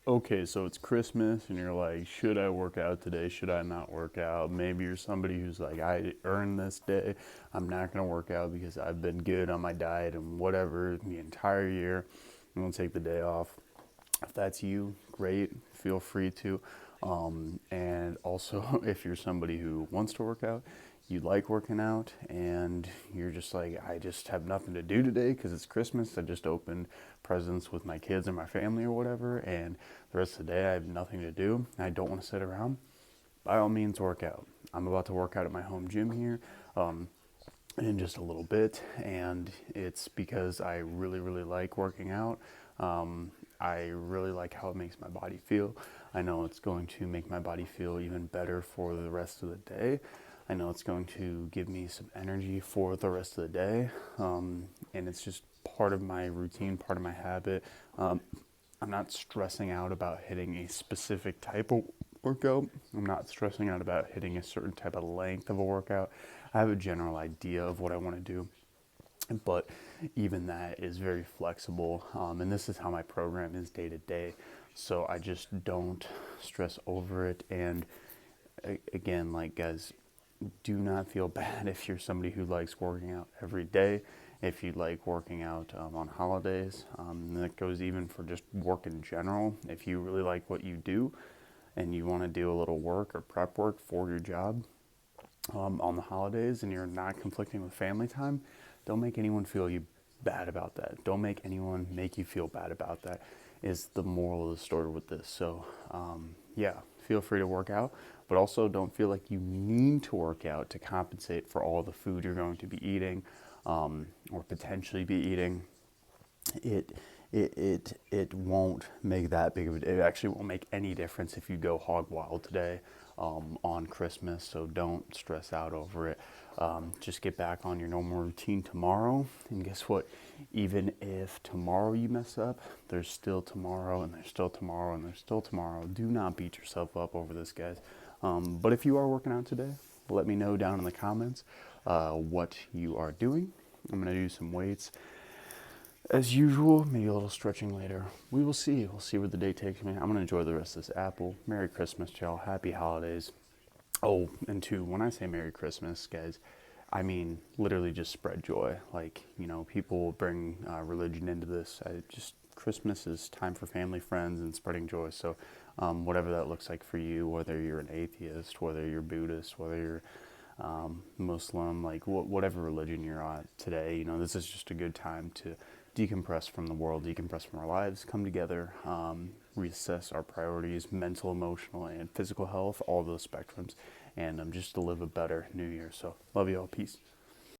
Okay, so it's Christmas and you're like, should I work out today? Should I not work out? Maybe you're somebody who's like, I earned this day. I'm not going to work out because I've been good on my diet and whatever the entire year. I'm going to take the day off. If that's you, great. Feel free to. And also, if you're somebody who wants to work out, you like working out, and you're just like, I just have nothing to do today because it's Christmas. I just opened presents with my kids and my family or whatever, and the rest of the day I have nothing to do. I don't want to sit around. By all means, work out. I'm about to work out at my home gym here. In just a little bit, and it's because I really, really like working out. I really like how it makes my body feel. I know it's going to make my body feel even better for the rest of the day. I know it's going to give me some energy for the rest of the day, and it's just part of my routine, part of my habit. I'm not stressing out about hitting a specific type of workout. I'm not stressing out about hitting a certain type of length of a workout. I have a general idea of what I want to do, but even that is very flexible. And this is how my program is day to day. So I just don't stress over it. And again, like, guys, do not feel bad if you're somebody who likes working out every day. If you like working out on holidays, that goes even for just work in general. If you really like what you do and you want to do a little work or prep work for your job on the holidays and you're not conflicting with family time, don't make anyone feel you bad about that. Don't make anyone make you feel bad about that, is the moral of the story with this. So, yeah, feel free to work out, but also don't feel like you need to work out to compensate for all the food you're going to be eating or potentially be eating. It it won't make that big of a. It actually won't make any difference if you go hog wild today on Christmas. So don't stress out over it. Just get back on your normal routine tomorrow. And guess what? Even if tomorrow you mess up, there's still tomorrow, and there's still tomorrow, and there's still tomorrow. Do not beat yourself up over this, guys. But if you are working out today, let me know down in the comments what you are doing. I'm going to do some weights as usual, maybe a little stretching later. We will see. We'll see where the day takes me. I'm going to enjoy the rest of this apple. Merry Christmas, y'all. Happy holidays. Oh, and two, when I say Merry Christmas, guys, I mean literally just spread joy. Like, people bring religion into this. Christmas is time for family, friends, and spreading joy. So, whatever that looks like for you, whether you're an atheist, whether you're Buddhist, whether you're Muslim, like whatever religion you're on today, this is just a good time to decompress from the world, decompress from our lives, come together, reassess our priorities, mental, emotional, and physical health, all those spectrums, and just to live a better new year. So, love you all. Peace.